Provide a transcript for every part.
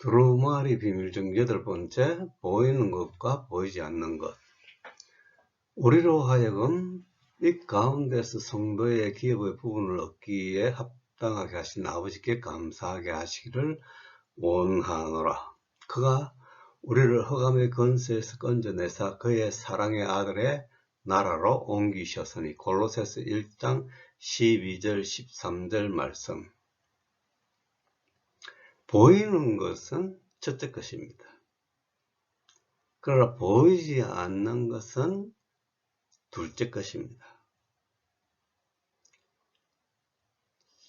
두루마리 비밀 중 8번째, 보이는 것과 보이지 않는 것. 우리로 하여금 빛 가운데서 성도의 기업의 부분을 얻기에 합당하게 하신 아버지께 감사하게 하시기를 원하노라. 그가 우리를 흑암의 권세에서 건져내사 그의 사랑의 아들의 나라로 옮기셨으니. 골로새서 1장 12절 13절 말씀. 보이는 것은 첫째 것입니다. 그러나 보이지 않는 것은 둘째 것입니다.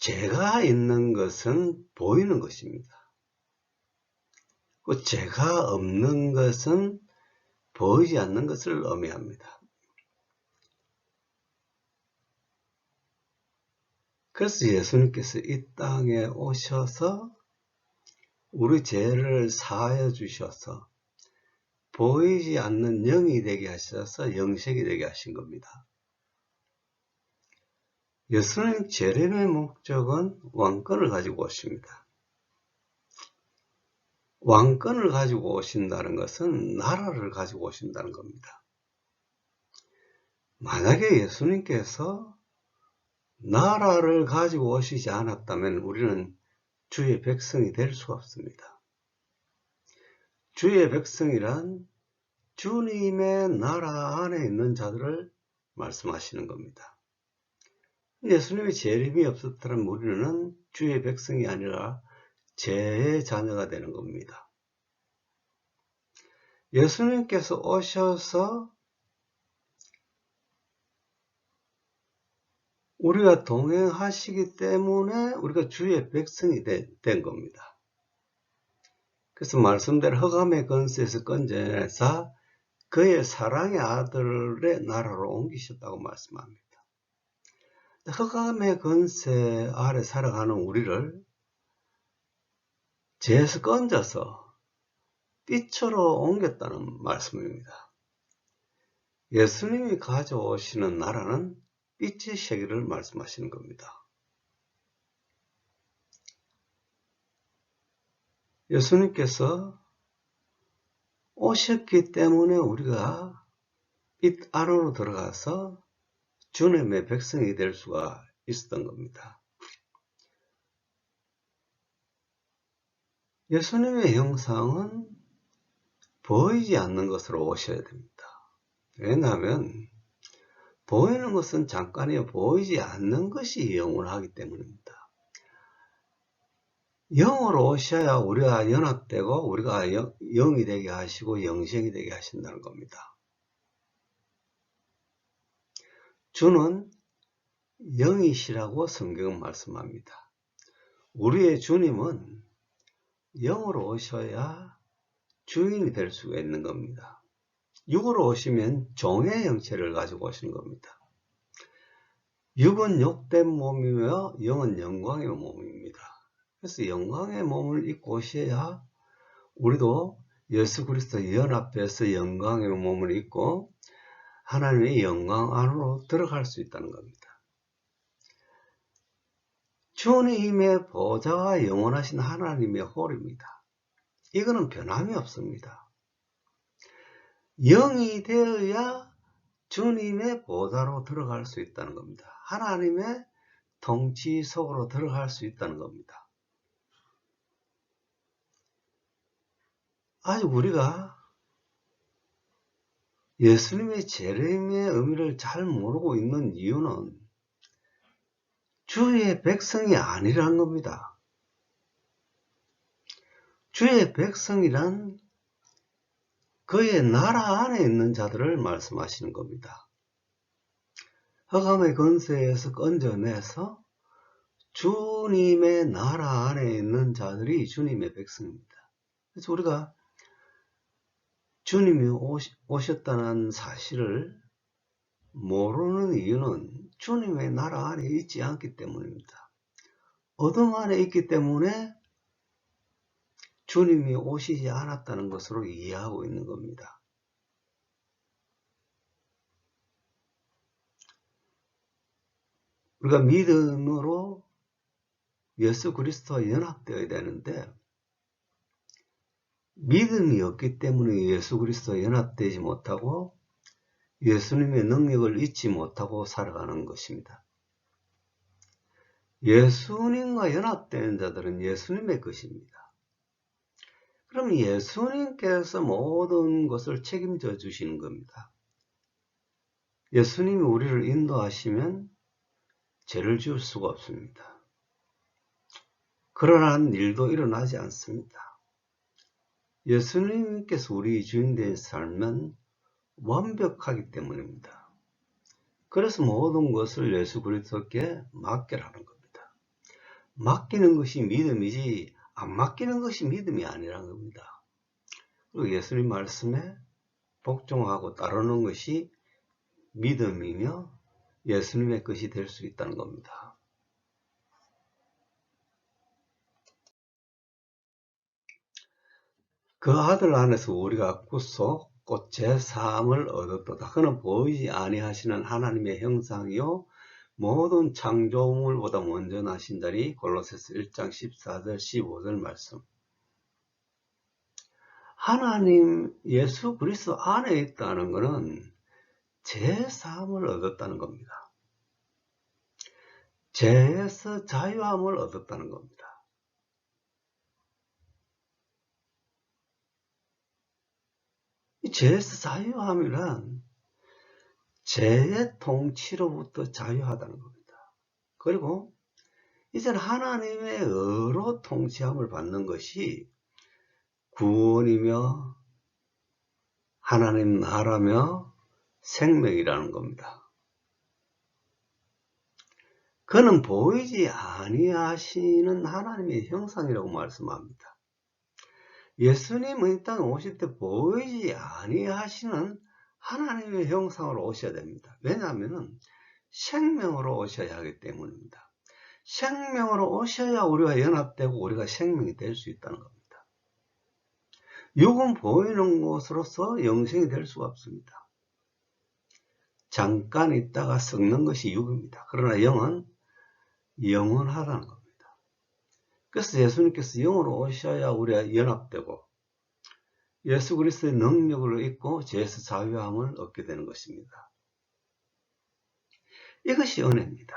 죄가 있는 것은 보이는 것입니다. 그 죄가 없는 것은 보이지 않는 것을 의미합니다. 그래서 예수님께서 이 땅에 오셔서 우리 죄를 사하여 주셔서 보이지 않는 영이 되게 하셔서 영생이 되게 하신 겁니다. 예수님 재림의 목적은 왕권을 가지고 오십니다. 왕권을 가지고 오신다는 것은 나라를 가지고 오신다는 겁니다. 만약에 예수님께서 나라를 가지고 오시지 않았다면 우리는 주의 백성이 될 수가 없습니다. 주의 백성이란 주님의 나라 안에 있는 자들을 말씀하시는 겁니다. 예수님의 재림이 없었다면 우리는 주의 백성이 아니라 죄의 자녀가 되는 겁니다. 예수님께서 오셔서 우리가 동행하시기 때문에 우리가 주의 백성이 된 겁니다. 그래서 말씀대로 흑암의 권세에서 건져내사 그의 사랑의 아들의 나라로 옮기셨다고 말씀합니다. 흑암의 권세 아래 살아가는 우리를 죄에서 건져서 빛으로 옮겼다는 말씀입니다. 예수님이 가져오시는 나라는 빛의 세계를 말씀하시는 겁니다. 예수님께서 오셨기 때문에 우리가 빛 안으로 들어가서 주님의 백성이 될 수가 있었던 겁니다. 예수님의 형상은 보이지 않는 것으로 오셔야 됩니다. 왜냐하면 보이는 것은 잠깐이요, 보이지 않는 것이 영원하기 때문입니다. 영으로 오셔야 우리가 연합되고 우리가 영이 되게 하시고 영생이 되게 하신다는 겁니다. 주는 영이시라고 성경은 말씀합니다. 우리의 주님은 영으로 오셔야 주인이 될 수가 있는 겁니다. 육으로 오시면 종의 형체를 가지고 오시는 겁니다. 육은 욕된 몸이며 영은 영광의 몸입니다. 그래서 영광의 몸을 입고 오셔야 우리도 예수 그리스도 연합해서 영광의 몸을 입고 하나님의 영광 안으로 들어갈 수 있다는 겁니다. 주님의 보좌가 영원하신 하나님의 홀입니다. 이거는 변함이 없습니다. 영이 되어야 주님의 보좌로 들어갈 수 있다는 겁니다. 하나님의 통치 속으로 들어갈 수 있다는 겁니다. 아직 우리가 예수님의 재림의 의미를 잘 모르고 있는 이유는 주의 백성이 아니라는 겁니다. 주의 백성이란 그의 나라 안에 있는 자들을 말씀하시는 겁니다. 흑암의 권세에서 건져내서 주님의 나라 안에 있는 자들이 주님의 백성입니다. 그래서 우리가 주님이 오셨다는 사실을 모르는 이유는 주님의 나라 안에 있지 않기 때문입니다. 어둠 안에 있기 때문에 주님이 오시지 않았다는 것으로 이해하고 있는 겁니다. 우리가 믿음으로 예수 그리스도와 연합되어야 되는데 믿음이 없기 때문에 예수 그리스도와 연합되지 못하고 예수님의 능력을 잊지 못하고 살아가는 것입니다. 예수님과 연합된 자들은 예수님의 것입니다. 그럼 예수님께서 모든 것을 책임져 주시는 겁니다. 예수님이 우리를 인도하시면 죄를 지을 수가 없습니다. 그러한 일도 일어나지 않습니다. 예수님께서 우리 주인된 삶은 완벽하기 때문입니다. 그래서 모든 것을 예수 그리스도께 맡기라는 겁니다. 맡기는 것이 믿음이지 안 맡기는 것이 믿음이 아니라는 겁니다. 그리고 예수님 말씀에 복종하고 따르는 것이 믿음이며 예수님의 것이 될 수 있다는 겁니다. 그 아들 안에서 우리가 구속 곧 제3을 얻었도다. 그는 보이지 아니하시는 하나님의 형상이요 모든 창조물보다 먼저 나신 자리. 골로새서 1장 14절 15절 말씀. 하나님 예수 그리스도 안에 있다는 것은 제3을 얻었다는 겁니다. 죄에서 자유함을 얻었다는 겁니다. 이 죄에서 자유함이란 죄의 통치로부터 자유하다는 겁니다. 그리고 이제는 하나님의 의로 통치함을 받는 것이 구원이며 하나님 나라며 생명이라는 겁니다. 그는 보이지 아니하시는 하나님의 형상이라고 말씀합니다. 예수님은 이 땅에 오실 때 보이지 아니하시는 하나님의 형상으로 오셔야 됩니다. 왜냐하면 생명으로 오셔야 하기 때문입니다. 생명으로 오셔야 우리가 연합되고 우리가 생명이 될 수 있다는 겁니다. 육은 보이는 것으로서 영생이 될 수가 없습니다. 잠깐 있다가 썩는 것이 육입니다. 그러나 영은 영원하다는 겁니다. 그래서 예수님께서 영으로 오셔야 우리가 연합되고 예수 그리스도의 능력을 잊고 죄에서 자유함을 얻게 되는 것입니다. 이것이 은혜입니다.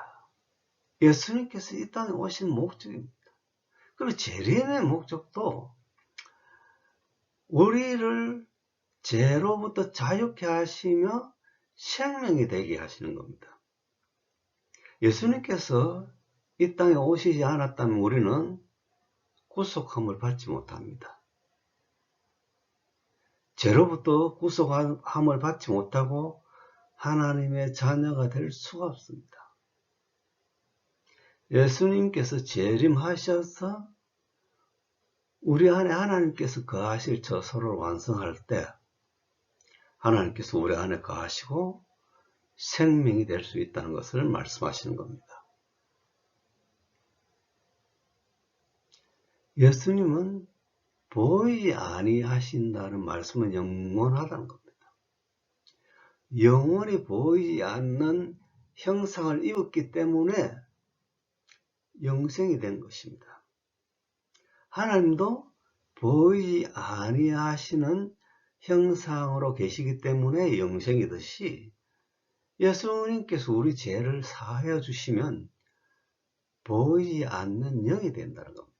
예수님께서 이 땅에 오신 목적입니다. 그리고 재림의 목적도 우리를 죄로부터 자유케 하시며 생명이 되게 하시는 겁니다. 예수님께서 이 땅에 오시지 않았다면 우리는 구속함을 받지 못합니다. 죄로부터 구속함을 받지 못하고 하나님의 자녀가 될 수가 없습니다. 예수님께서 재림하셔서 우리 안에 하나님께서 거하실 처소를 완성할 때 하나님께서 우리 안에 거하시고 생명이 될 수 있다는 것을 말씀하시는 겁니다. 예수님은 보이지 아니하신다는 말씀은 영원하다는 겁니다. 영원히 보이지 않는 형상을 입었기 때문에 영생이 된 것입니다. 하나님도 보이지 아니하시는 형상으로 계시기 때문에 영생이듯이 예수님께서 우리 죄를 사하여 주시면 보이지 않는 영이 된다는 겁니다.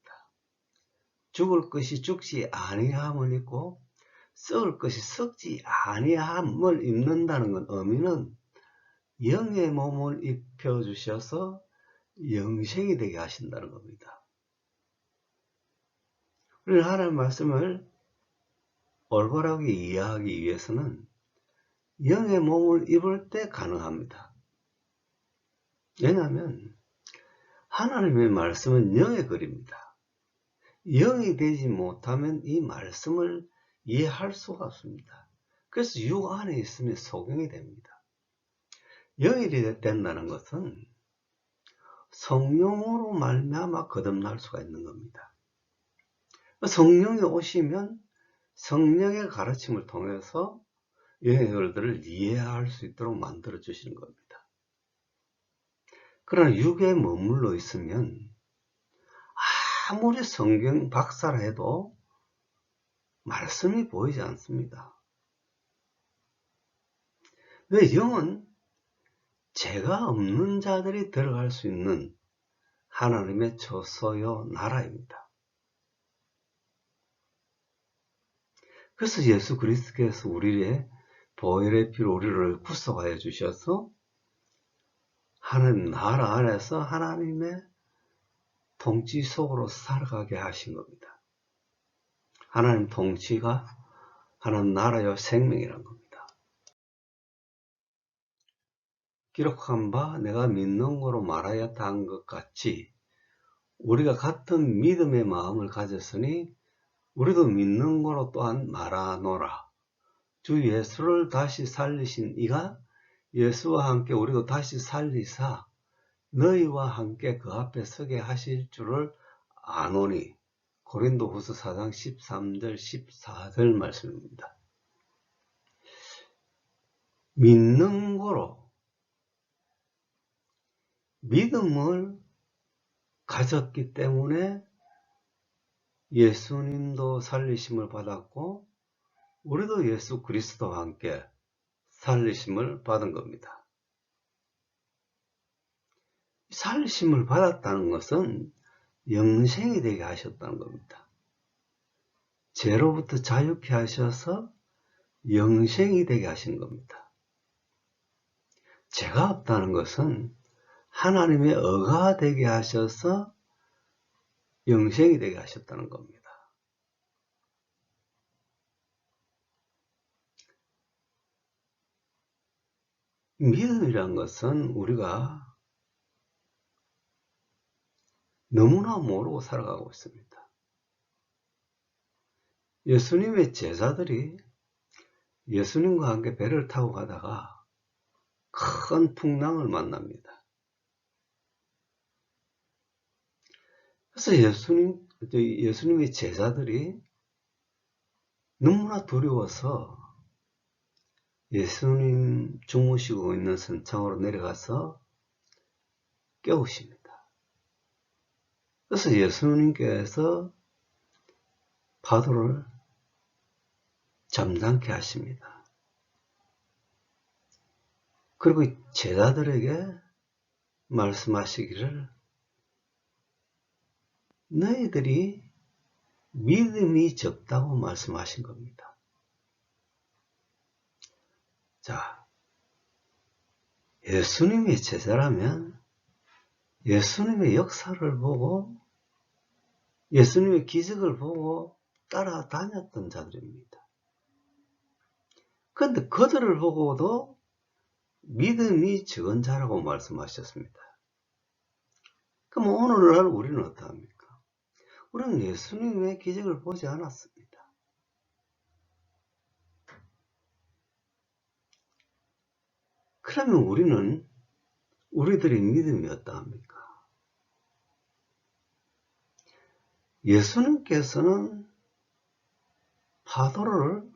죽을 것이 죽지 아니함을 입고 썩을 것이 썩지 아니함을 입는다는 건 의미는 영의 몸을 입혀주셔서 영생이 되게 하신다는 겁니다. 우리는 하나님의 말씀을 올바르게 이해하기 위해서는 영의 몸을 입을 때 가능합니다. 왜냐하면 하나님의 말씀은 영의 글입니다. 영이 되지 못하면 이 말씀을 이해할 수가 없습니다. 그래서 육 안에 있으면 소경이 됩니다. 영이 된다는 것은 성령으로 말미암아 거듭날 수가 있는 겁니다. 성령이 오시면 성령의 가르침을 통해서 영의 글들을 이해할 수 있도록 만들어 주시는 겁니다. 그러나 육에 머물러 있으면 아무리 성경 박사라 해도 말씀이 보이지 않습니다. 왜? 영은 죄가 없는 자들이 들어갈 수 있는 하나님의 처소요 나라입니다. 그래서 예수 그리스도께서 우리의 보혈의 피로 우리를 구속하여 주셔서 하나님 나라 안에서 하나님의 통치 속으로 살아가게 하신 겁니다. 하나님 통치가 하나님 나라요 생명이란 겁니다. 기록한 바 내가 믿는 거로 말하였다 한 것 같이 우리가 같은 믿음의 마음을 가졌으니 우리도 믿는 거로 또한 말하노라. 주 예수를 다시 살리신 이가 예수와 함께 우리도 다시 살리사 너희와 함께 그 앞에 서게 하실 줄을 아노니. 고린도후서 4장 13절 14절 말씀입니다. 믿는 거로 믿음을 가졌기 때문에 예수님도 살리심을 받았고 우리도 예수 그리스도와 함께 살리심을 받은 겁니다. 살리심을 받았다는 것은 영생이 되게 하셨다는 겁니다. 죄로부터 자유케 하셔서 영생이 되게 하신 겁니다. 죄가 없다는 것은 하나님의 어가 되게 하셔서 영생이 되게 하셨다는 겁니다. 믿음이란 것은 우리가 너무나 모르고 살아가고 있습니다. 예수님의 제자들이 예수님과 함께 배를 타고 가다가 큰 풍랑을 만납니다. 그래서 예수님의 제자들이 너무나 두려워서 예수님 주무시고 있는 선창으로 내려가서 깨우십니다. 그래서 예수님께서 파도를 잠잠케 하십니다. 그리고 제자들에게 말씀하시기를 너희들이 믿음이 적다고 말씀하신 겁니다. 자, 예수님의 제자라면 예수님의 역사를 보고 예수님의 기적을 보고 따라다녔던 자들입니다. 그런데 그들을 보고도 믿음이 적은 자라고 말씀하셨습니다. 그럼 오늘날 우리는 어떠합니까? 우리는 예수님의 기적을 보지 않았습니다. 그러면 우리들의 믿음이 어떠합니까? 예수님께서는 파도를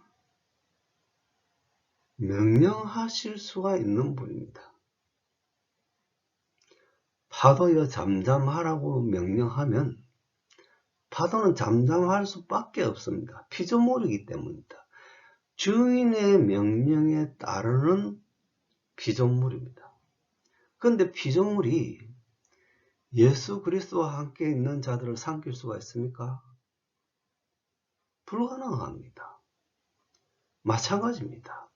명령하실 수가 있는 분입니다. 파도여 잠잠하라고 명령하면 파도는 잠잠할 수밖에 없습니다. 피조물이기 때문입니다. 주인의 명령에 따르는 피조물입니다. 그런데 피조물이 예수 그리스도와 함께 있는 자들을 삼킬 수가 있습니까? 불가능합니다. 마찬가지입니다.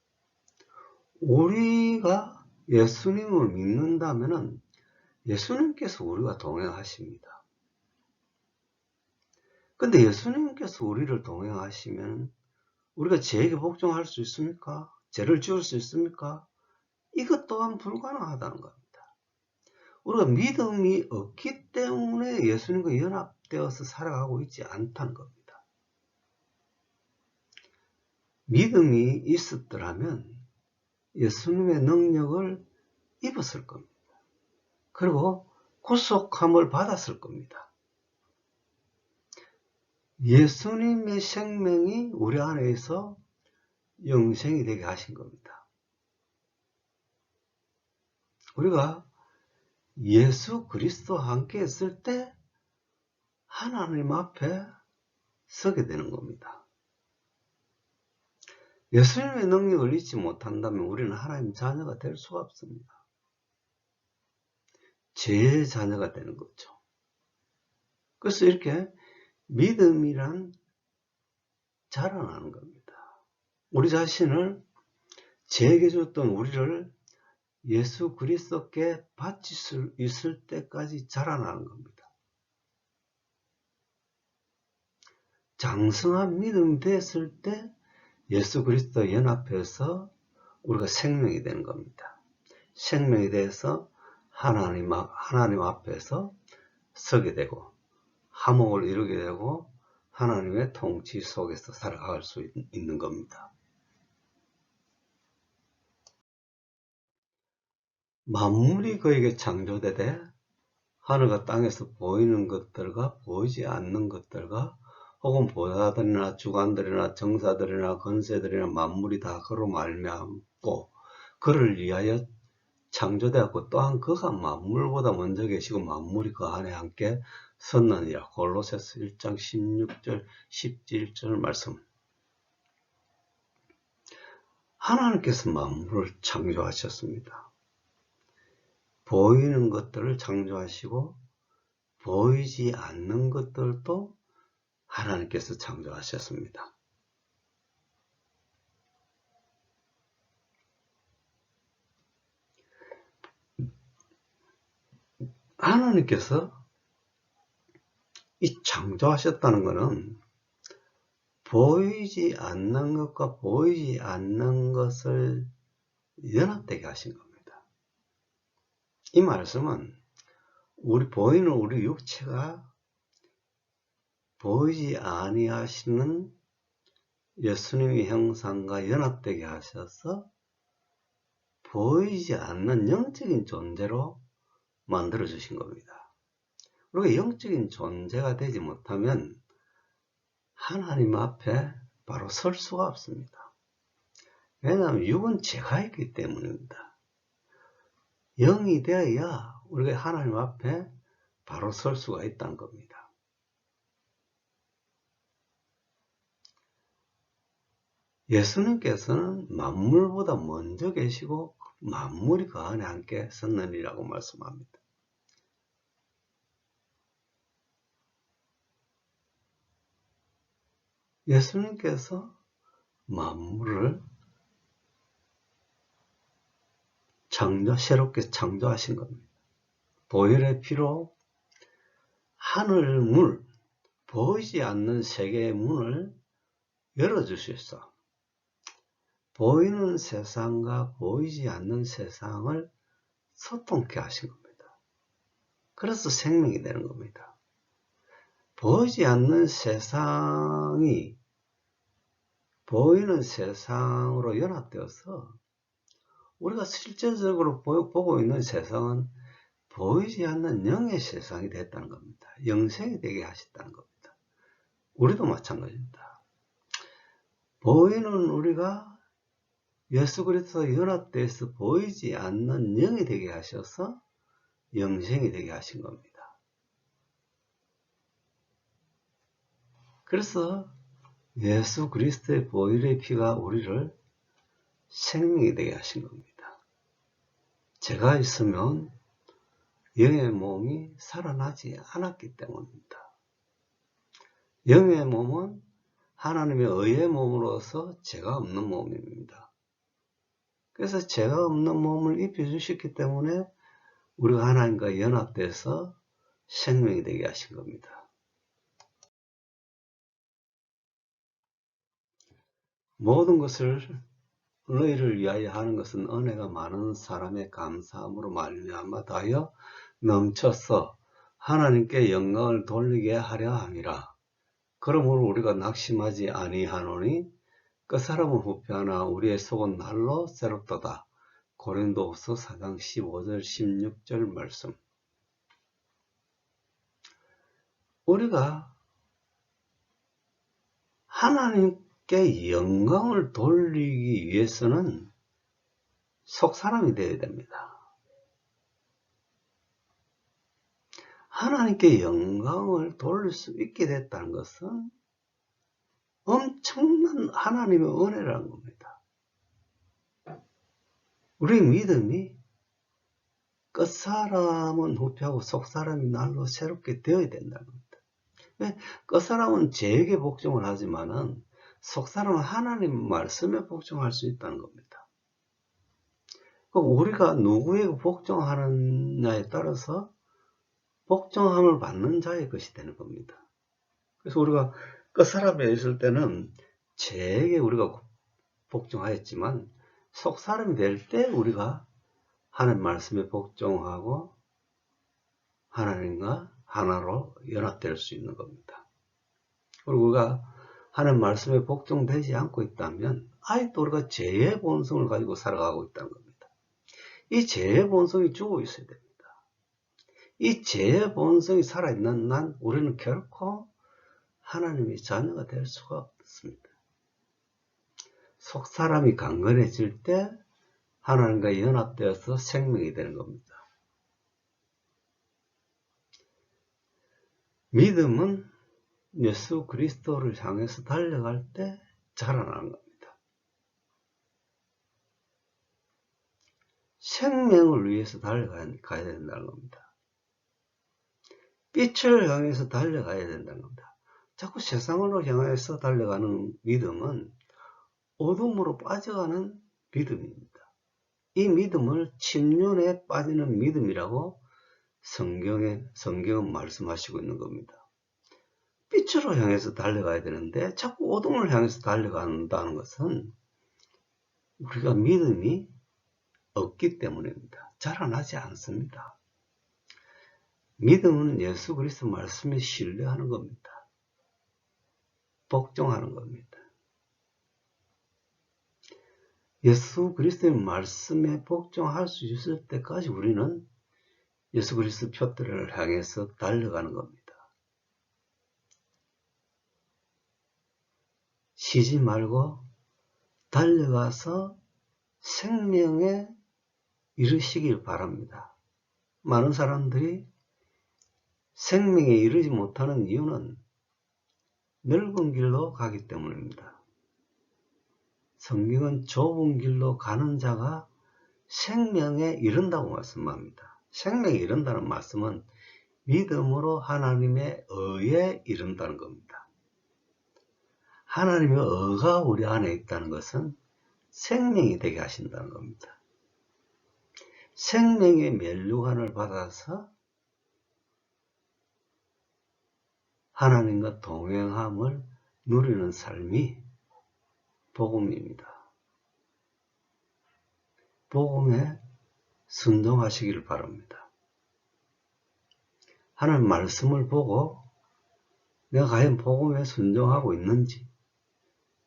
우리가 예수님을 믿는다면 예수님께서 우리와 동행하십니다. 근데 예수님께서 우리를 동행하시면 우리가 죄에게 복종할 수 있습니까? 죄를 지을 수 있습니까? 이것 또한 불가능하다는 겁니다. 우리가 믿음이 없기 때문에 예수님과 연합되어서 살아가고 있지 않다는 겁니다. 믿음이 있었더라면 예수님의 능력을 입었을 겁니다. 그리고 구속함을 받았을 겁니다. 예수님의 생명이 우리 안에서 영생이 되게 하신 겁니다. 우리가 예수 그리스도와 함께 있을 때 하나님 앞에 서게 되는 겁니다. 예수님의 능력을 잊지 못한다면 우리는 하나님 자녀가 될 수가 없습니다. 제 자녀가 되는 거죠. 그래서 이렇게 믿음이란 자라나는 겁니다. 우리 자신을 제게 줬던 우리를 예수 그리스도께 바칠 수 있을 때까지 자라나는 겁니다. 장성한 믿음이 됐을 때 예수 그리스도 연합해서 우리가 생명이 되는 겁니다. 생명이 돼서 하나님 앞에서 서게 되고 화목을 이루게 되고 하나님의 통치 속에서 살아갈 수 있는 겁니다. 만물이 그에게 창조되되 하늘과 땅에서 보이는 것들과 보이지 않는 것들과 혹은 보좌들이나 주관들이나 정사들이나 권세들이나 만물이 다 그로 말미암고 그를 위하여 창조되었고 또한 그가 만물보다 먼저 계시고 만물이 그 안에 함께 섰느니라. 골로새서 1장 16절 17절 말씀. 하나님께서 만물을 창조하셨습니다. 보이는 것들을 창조하시고 보이지 않는 것들도 하나님께서 창조하셨습니다. 하나님께서 이 창조하셨다는 것은 보이지 않는 것과 보이지 않는 것을 연합되게 하신 겁니다. 이 말씀은 보이는 우리 육체가 보이지 아니하시는 예수님의 형상과 연합되게 하셔서 보이지 않는 영적인 존재로 만들어 주신 겁니다. 그리고 영적인 존재가 되지 못하면 하나님 앞에 바로 설 수가 없습니다. 왜냐하면 육은 죄가 있기 때문입니다. 영이 되어야 우리가 하나님 앞에 바로 설 수가 있다는 겁니다. 예수님께서는 만물보다 먼저 계시고 만물이 그 안에 함께 섰느니라고 말씀합니다. 예수님께서 만물을 새롭게 창조하신 겁니다. 보혈의 피로 하늘 문, 보이지 않는 세계의 문을 열어주셔서 보이는 세상과 보이지 않는 세상을 소통케 하신 겁니다. 그래서 생명이 되는 겁니다. 보이지 않는 세상이 보이는 세상으로 연합되어서 우리가 실제적으로 보고 있는 세상은 보이지 않는 영의 세상이 됐다는 겁니다. 영생이 되게 하셨다는 겁니다. 우리도 마찬가지입니다. 보이는 우리가 예수 그리스도 연합돼서 보이지 않는 영이 되게 하셔서 영생이 되게 하신 겁니다. 그래서 예수 그리스도의 보혈의 피가 우리를 생명이 되게 하신 겁니다. 죄가 있으면 영의 몸이 살아나지 않았기 때문입니다. 영의 몸은 하나님의 의의 몸으로서 죄가 없는 몸입니다. 그래서 죄가 없는 몸을 입혀주셨기 때문에 우리가 하나님과 연합돼서 생명이 되게 하신 겁니다. 모든 것을 너희를 위하여 하는 것은 은혜가 많은 사람의 감사함으로 말미암아 다하여 넘쳐서 하나님께 영광을 돌리게 하려 함이라. 그러므로 우리가 낙심하지 아니하노니 그 사람은 후패하나 우리의 속은 날로 새롭도다. 고린도후서 4장 15절 16절 말씀. 우리가 하나님께 영광을 돌리기 위해서는 속사람이 되어야 됩니다. 하나님께 영광을 돌릴 수 있게 됐다는 것은 엄청난 하나님의 은혜라는 겁니다. 우리 믿음이 끝사람은 후피하고 속사람이 날로 새롭게 되어야 된다는 겁니다. 왜? 끝사람은 죄에게 복종을 하지만은 속사람은 하나님 말씀에 복종할 수 있다는 겁니다. 우리가 누구에게 복종하느냐에 따라서 복종함을 받는 자의 것이 되는 겁니다. 그래서 우리가 끝사람에 있을 때는 죄에게 우리가 복종하였지만 속사람이 될 때 우리가 하나님 말씀에 복종하고 하나님과 하나로 연합될 수 있는 겁니다. 그리고 우리가 하나님 말씀에 복종되지 않고 있다면 아직도 우리가 죄의 본성을 가지고 살아가고 있다는 겁니다. 이 죄의 본성이 죽어 있어야 됩니다. 이 죄의 본성이 살아있는 한 우리는 결코 하나님의 자녀가 될 수가 없습니다. 속사람이 강건해질 때 하나님과 연합되어서 생명이 되는 겁니다. 믿음은 예수 그리스도를 향해서 달려갈 때 자라나는 겁니다. 생명을 위해서 달려가야 된다는 겁니다. 빛을 향해서 달려가야 된다는 겁니다. 자꾸 세상으로 향해서 달려가는 믿음은 어둠으로 빠져가는 믿음입니다. 이 믿음을 침륜에 빠지는 믿음이라고 성경은 말씀하시고 있는 겁니다. 빛으로 향해서 달려가야 되는데 자꾸 어둠을 향해서 달려간다는 것은 우리가 믿음이 없기 때문입니다. 자라나지 않습니다. 믿음은 예수 그리스도 말씀에 신뢰하는 겁니다. 복종하는 겁니다. 예수 그리스도의 말씀에 복종할 수 있을 때까지 우리는 예수 그리스도 표대를 향해서 달려가는 겁니다. 쉬지 말고 달려가서 생명에 이르시길 바랍니다. 많은 사람들이 생명에 이르지 못하는 이유는 넓은 길로 가기 때문입니다. 성경은 좁은 길로 가는 자가 생명에 이른다고 말씀합니다. 생명에 이른다는 말씀은 믿음으로 하나님의 의에 이른다는 겁니다. 하나님의 의가 우리 안에 있다는 것은 생명이 되게 하신다는 겁니다. 생명의 면류관을 받아서 하나님과 동행함을 누리는 삶이 복음입니다. 복음에 순종하시기를 바랍니다. 하나님 말씀을 보고 내가 과연 복음에 순종하고 있는지,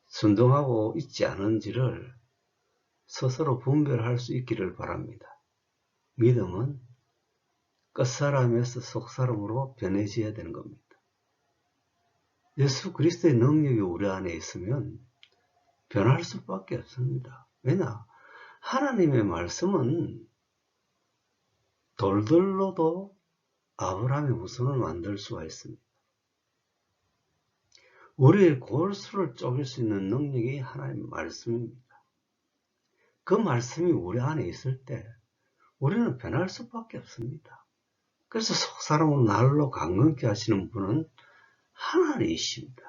순종하고 있지 않은지를 스스로 분별할 수 있기를 바랍니다. 믿음은 끝사람에서 속사람으로 변해져야 되는 겁니다. 예수 그리스도의 능력이 우리 안에 있으면 변할 수밖에 없습니다. 왜냐? 하나님의 말씀은 돌들로도 아브라함의 후손을 만들 수가 있습니다. 우리의 골수를 쪼갤 수 있는 능력이 하나님의 말씀입니다. 그 말씀이 우리 안에 있을 때 우리는 변할 수밖에 없습니다. 그래서 속사람을 날로 강건케 하시는 분은 하나님이십니다.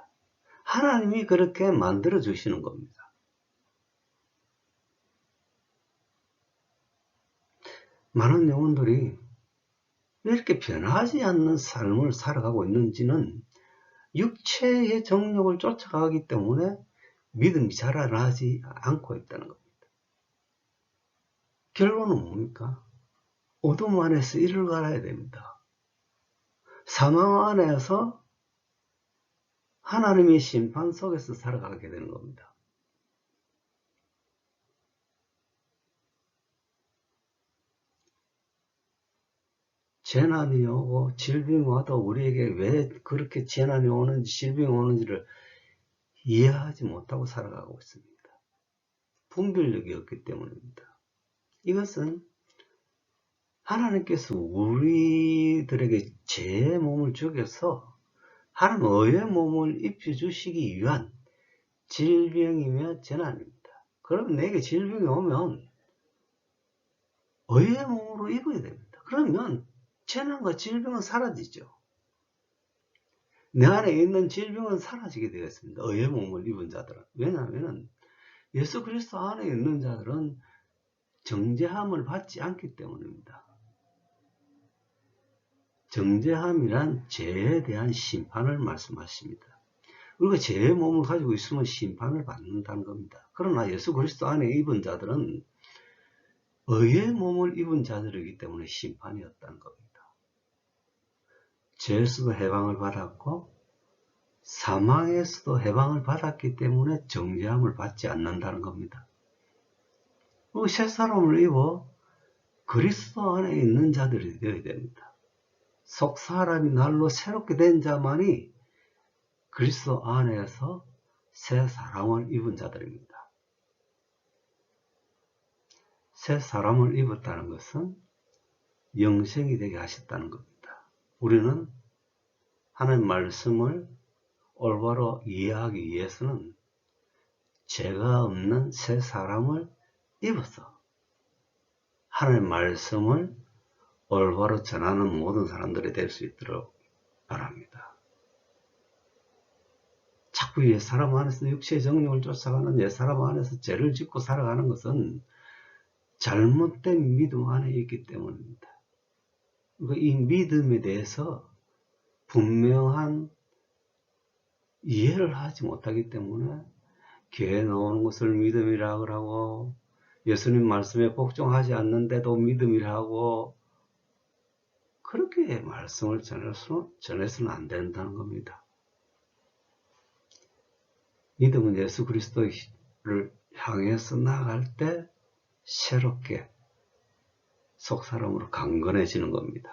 하나님이 그렇게 만들어 주시는 겁니다. 많은 영혼들이 왜 이렇게 변하지 않는 삶을 살아가고 있는지는 육체의 정욕을 쫓아가기 때문에 믿음이 자라나지 않고 있다는 겁니다. 결론은 뭡니까? 어둠 안에서 이를 갈아야 됩니다. 사망 안에서 하나님의 심판 속에서 살아가게 되는 겁니다. 재난이 오고 질병이 와도 우리에게 왜 그렇게 재난이 오는지 질병이 오는지를 이해하지 못하고 살아가고 있습니다. 분별력이 없기 때문입니다. 이것은 하나님께서 우리들에게 죄의 몸을 죽여서 하나님 의의 몸을 입혀주시기 위한 질병이며 재난입니다. 그럼 내게 질병이 오면 의의 몸으로 입어야 됩니다. 그러면 재난과 질병은 사라지죠. 내 안에 있는 질병은 사라지게 되었습니다. 의의 몸을 입은 자들은. 왜냐하면 예수 그리스도 안에 있는 자들은 정죄함을 받지 않기 때문입니다. 정죄함이란 죄에 대한 심판을 말씀하십니다. 우리가 죄의 몸을 가지고 있으면 심판을 받는다는 겁니다. 그러나 예수 그리스도 안에 입은 자들은 의의 몸을 입은 자들이기 때문에 심판이 없다는 겁니다. 죄에서도 해방을 받았고 사망에서도 해방을 받았기 때문에 정죄함을 받지 않는다는 겁니다. 그리고 새 사람을 입어 그리스도 안에 있는 자들이 되어야 됩니다. 속 사람이 날로 새롭게 된 자만이 그리스도 안에서 새 사람을 입은 자들입니다. 새 사람을 입었다는 것은 영생이 되게 하셨다는 겁니다. 우리는 하나님 말씀을 올바로 이해하기 위해서는 죄가 없는 새 사람을 입어서 하나님 말씀을 올바로 전하는 모든 사람들이 될 수 있도록 바랍니다. 자꾸 옛사람 안에서 육체의 정욕을 쫓아가는 옛사람 안에서 죄를 짓고 살아가는 것은 잘못된 믿음 안에 있기 때문입니다. 이 믿음에 대해서 분명한 이해를 하지 못하기 때문에 교회에 나오는 것을 믿음이라고 하고 예수님 말씀에 복종하지 않는데도 믿음이라고 그렇게 말씀을 전해서는 안 된다는 겁니다. 믿음은 예수 그리스도를 향해서 나아갈 때 새롭게 속사람으로 강건해지는 겁니다.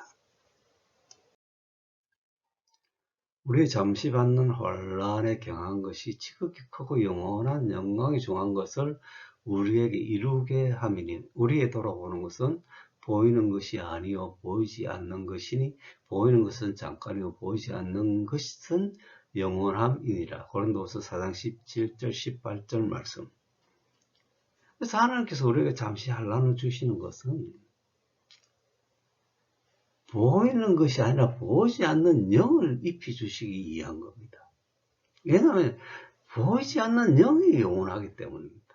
우리 잠시 받는 혼란에 경한 것이 지극히 크고 영원한 영광이 중한 것을 우리에게 이루게 함이니 우리에 돌아보는 것은 보이는 것이 아니요 보이지 않는 것이니 보이는 것은 잠깐이요 보이지 않는 것은 영원함이니라. 고린도후서 4장 17절 18절 말씀. 그래서 하나님께서 우리에게 잠시 환란을 주시는 것은 보이는 것이 아니라 보이지 않는 영을 입히 주시기 위한 겁니다. 왜냐하면 보이지 않는 영이 영원하기 때문입니다.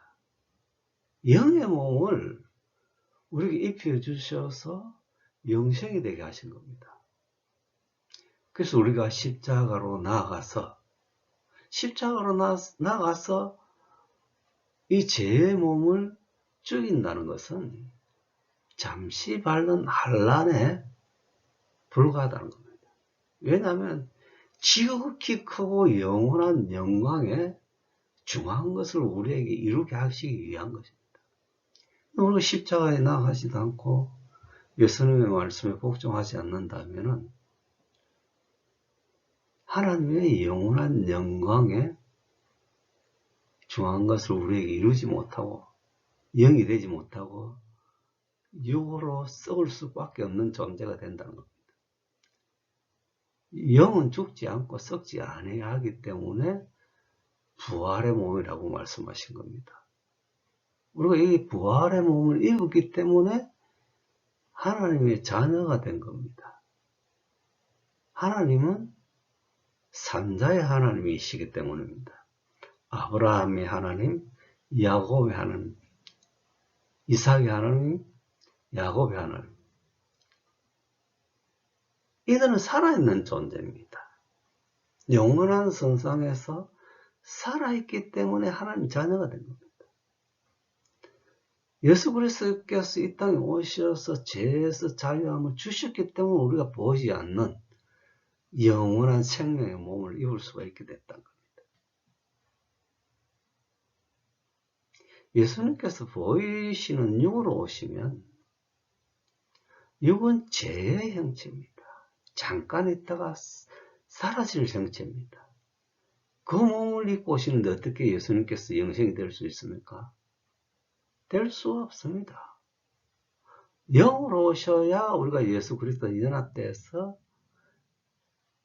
영의 몸을 우리에게 입혀 주셔서 영생이 되게 하신 겁니다. 그래서 우리가 십자가로 나아가서 이 죄의 몸을 죽인다는 것은 잠시 받는 환란에 불과하다는 겁니다. 왜냐하면 지극히 크고 영원한 영광에 중한 것을 우리에게 이루게 하시기 위한 것입니다. 우리가 십자가에 나아가지도 않고 예수님의 말씀에 복종하지 않는다면 하나님의 영원한 영광에 중한 것을 우리에게 이루지 못하고 영이 되지 못하고 육으로 썩을 수밖에 없는 존재가 된다는 겁니다. 영은 죽지 않고 썩지 아니하야 하기 때문에 부활의 몸이라고 말씀하신 겁니다. 우리가 이 부활의 몸을 입었기 때문에 하나님의 자녀가 된 겁니다. 하나님은 산자의 하나님이시기 때문입니다. 아브라함의 하나님, 야곱의 하나님, 이삭의 하나님, 야곱의 하나님. 이들은 살아있는 존재입니다. 영원한 선상에서 살아있기 때문에 하나님 자녀가 된 겁니다. 예수 그리스도께서 이 땅에 오셔서 죄에서 자유함을 주셨기 때문에 우리가 보이지 않는 영원한 생명의 몸을 입을 수가 있게 됐다는 겁니다. 예수님께서 보이시는 육으로 오시면 육은 죄의 형체입니다. 잠깐 있다가 사라질 형체입니다. 그 몸을 입고 오시는데 어떻게 예수님께서 영생이 될 수 있습니까? 될 수 없습니다. 영으로 오셔야 우리가 예수 그리스도 연합돼서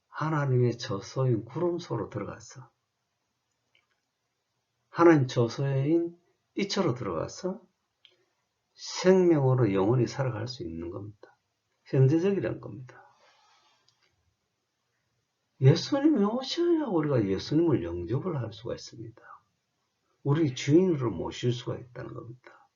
하나님의 저소인 구름소로 들어가서 하나님 저소인 이처로 들어가서 생명으로 영원히 살아갈 수 있는 겁니다. 현재적이라는 겁니다. 예수님이 오셔야 우리가 예수님을 영접을 할 수가 있습니다. 우리 주인으로 모실 수가 있다는 겁니다.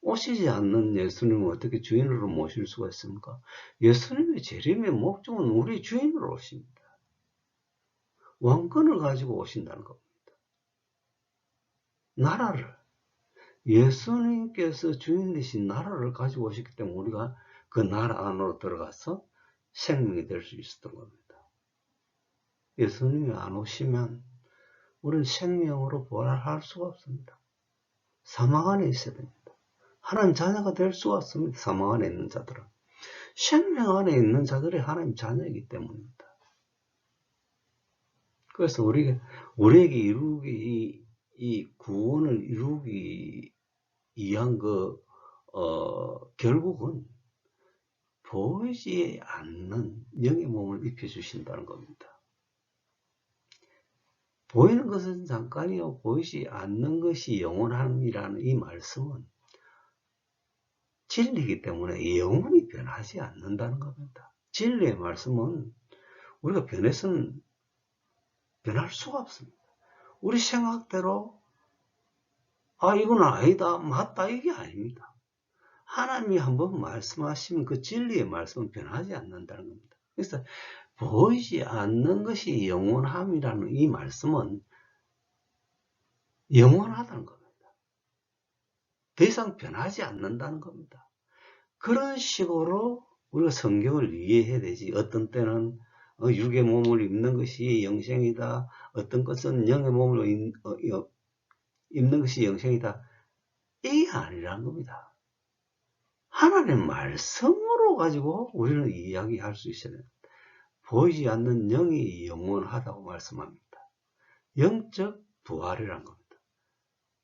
오시지 않는 예수님을 어떻게 주인으로 모실 수가 있습니까? 예수님의 재림의 목적은 우리 주인으로 오십니다. 왕권을 가지고 오신다는 겁니다. 나라를, 예수님께서 주인 되신 나라를 가지고 오셨기 때문에 우리가 그 나라 안으로 들어가서 생명이 될 수 있었던 겁니다. 예수님이 안 오시면 우리는 생명으로 부활할 수가 없습니다. 사망 안에 있어야 됩니다. 하나님 자녀가 될 수가 없습니다. 사망 안에 있는 자들은. 생명 안에 있는 자들이 하나님 자녀이기 때문입니다. 그래서 우리에게 이루기, 이 구원을 이루기 위한 결국은 보이지 않는 영의 몸을 입혀주신다는 겁니다. 보이는 것은 잠깐이요, 보이지 않는 것이 영원함이라는 이 말씀은 진리이기 때문에 영원히 변하지 않는다는 겁니다. 진리의 말씀은 우리가 변해서는 변할 수가 없습니다. 우리 생각대로 이건 아니다, 맞다, 이게 아닙니다. 하나님이 한번 말씀하시면 그 진리의 말씀은 변하지 않는다는 겁니다. 그래서 보이지 않는 것이 영원함이라는 이 말씀은 영원하다는 겁니다. 더 이상 변하지 않는다는 겁니다. 그런 식으로 우리가 성경을 이해해야 되지. 어떤 때는 육의 몸을 입는 것이 영생이다. 어떤 것은 영의 몸을 입는 것이 영생이다. 이게 아니라는 겁니다. 하나님의 말씀으로 가지고 우리는 이야기할 수 있어야 됩니다. 보이지 않는 영이 영원하다고 말씀합니다. 영적 부활이라는 겁니다.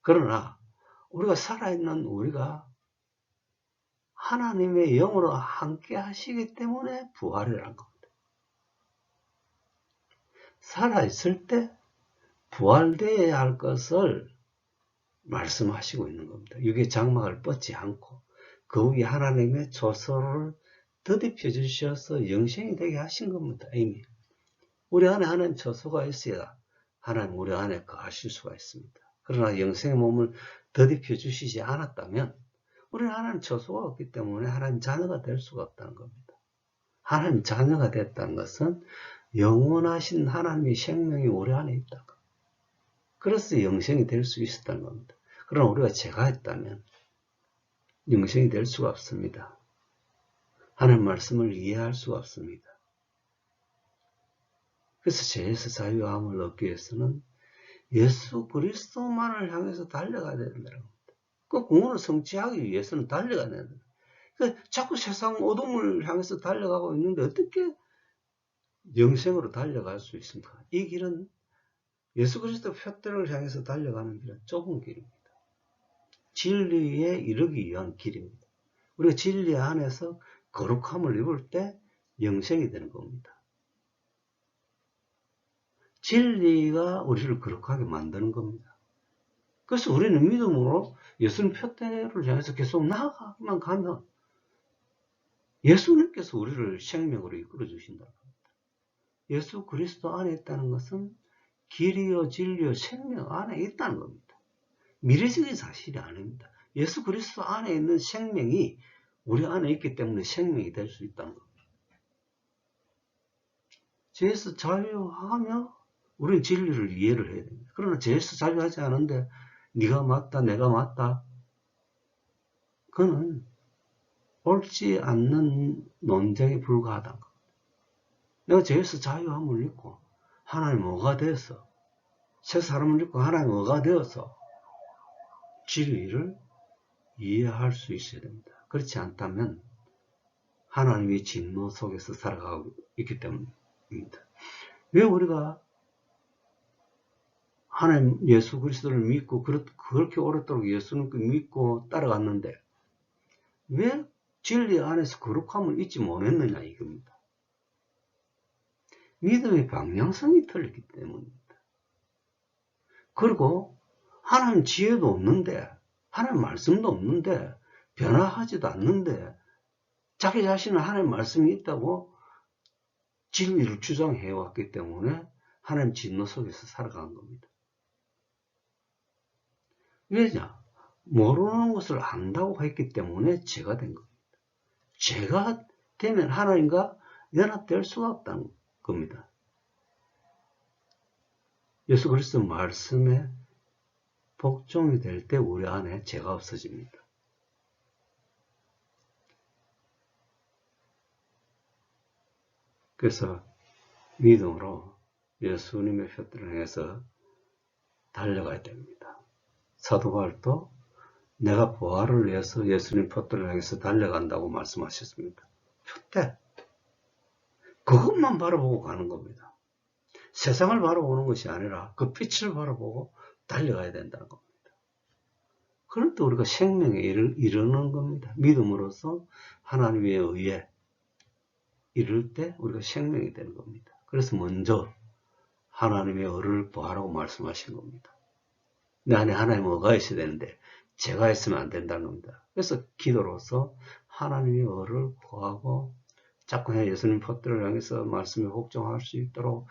그러나 우리가 살아있는 우리가 하나님의 영으로 함께 하시기 때문에 부활이라는 겁니다. 살아있을 때 부활되어야 할 것을 말씀하시고 있는 겁니다. 육의 장막을 뻗지 않고 그 위에 하나님의 조서를 더딥혀 주셔서 영생이 되게 하신 겁니다. 이미 우리 안에 하나님 조서가 있어야 하나님 우리 안에 거하실 수가 있습니다. 그러나 영생의 몸을 더딥혀 주시지 않았다면 우리는 하나님 조서가 없기 때문에 하나님 자녀가 될 수가 없다는 겁니다. 하나님 자녀가 됐다는 것은 영원하신 하나님의 생명이 우리 안에 있다는 겁니다. 그래서 영생이 될 수 있었다는 겁니다. 그러나 우리가 죄가 했다면 영생이 될 수가 없습니다. 하나님 말씀을 이해할 수가 없습니다. 그래서 죄에서 자유함을 얻기 위해서는 예수 그리스도만을 향해서 달려가야 된다는 겁니다. 그 구원을 성취하기 위해서는 달려가야 된다. 그러니까 자꾸 세상 어둠을 향해서 달려가고 있는데 어떻게 영생으로 달려갈 수 있습니까? 이 길은 예수 그리스도 표대를 향해서 달려가는 길은 좁은 길입니다. 진리에 이르기 위한 길입니다. 우리가 진리 안에서 거룩함을 입을 때 영생이 되는 겁니다. 진리가 우리를 거룩하게 만드는 겁니다. 그래서 우리는 믿음으로 예수님 표대를 향해서 계속 나아가기만 가면 예수님께서 우리를 생명으로 이끌어 주신다는 겁니다. 예수 그리스도 안에 있다는 것은 길이요 진리요 생명 안에 있다는 겁니다. 미래적인 사실이 아닙니다. 예수 그리스도 안에 있는 생명이 우리 안에 있기 때문에 생명이 될 수 있다는 겁니다. 죄에서 자유하며 우리는 진리를 이해를 해야 됩니다. 그러나 죄에서 자유하지 않은데 네가 맞다 내가 맞다 그거는 옳지 않는 논쟁에 불과하다는 겁니다. 내가 죄에서 자유함을 입고 하나님 어가 되어서 새 사람을 입고 하나님 어가 되어서 진리를 이해할 수 있어야 됩니다. 그렇지 않다면 하나님의 진노 속에서 살아가고 있기 때문입니다. 왜 우리가 하나님 예수 그리스도를 믿고 그렇게 오랫도록 예수님을 믿고 따라갔는데 왜 진리 안에서 거룩함을 잊지 못했느냐 이겁니다. 믿음의 방향성이 틀렸기 때문입니다. 그리고 하나님 지혜도 없는데 하나님 말씀도 없는데 변화하지도 않는데 자기 자신은 하나님 말씀이 있다고 진리를 주장해 왔기 때문에 하나님 진노 속에서 살아가는 겁니다. 왜냐? 모르는 것을 안다고 했기 때문에 죄가 된 겁니다. 죄가 되면 하나님과 연합될 수가 없다는 겁니다. 예수 그리스도 말씀에 복종이 될 때 우리 안에 죄가 없어집니다. 그래서 믿음으로 예수님의 표들을 향해서 달려가야 됩니다. 사도 바울도 내가 부활을 위해서 예수님 표들을 향해서 달려간다고 말씀하셨습니다. 표대 그것만 바라보고 가는 겁니다. 세상을 바라보는 것이 아니라 그 빛을 바라보고 달려가야 된다는 겁니다. 그럴 때 우리가 생명에 이르는 겁니다. 믿음으로써 하나님에 의해 이룰 때 우리가 생명이 되는 겁니다. 그래서 먼저 하나님의 의를 구하라고 말씀하신 겁니다. 내 안에 하나님의 의가 있어야 되는데 제가 있으면 안 된다는 겁니다. 그래서 기도로서 하나님의 의를 구하고 자꾸 예수님 포트를 향해서 말씀에 복종할 수 있도록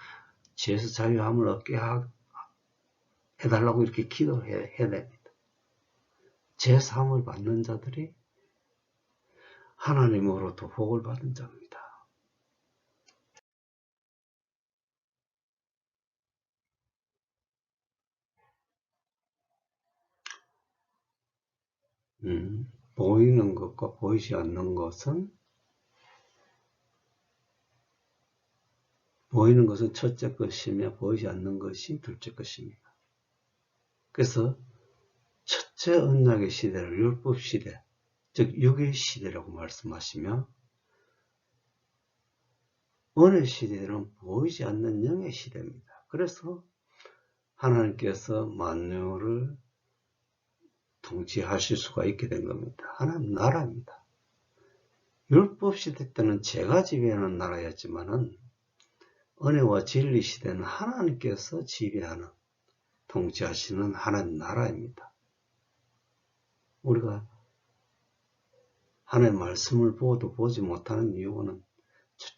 죄에서 자유함을 얻게 해달라고 이렇게 기도해야 됩니다. 죄 사함을 받는 자들이 하나님으로부터 복을 받은 자입니다. 보이는 것과 보이지 않는 것은 보이는 것은 첫째 것이며 보이지 않는 것이 둘째 것입니다. 그래서 첫째 언약의 시대를 율법 시대, 즉 육의 시대라고 말씀하시며 은혜 시대는 보이지 않는 영의 시대입니다. 그래서 하나님께서 만유를 통치하실 수가 있게 된 겁니다. 하나님 나라입니다. 율법 시대 때는 죄가 지배하는 나라였지만은 은혜와 진리 시대는 하나님께서 지배하는 통치하시는 하나님 나라입니다. 우리가 하나님의 말씀을 보도 보지 못하는 이유는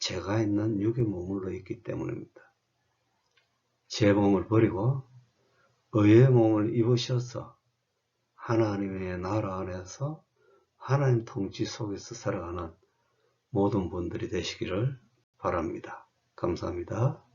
죄가 있는 육의 몸으로 있기 때문입니다. 제 몸을 버리고 의의 몸을 입으셔서 하나님의 나라 안에서 하나님 통치 속에서 살아가는 모든 분들이 되시기를 바랍니다. 감사합니다.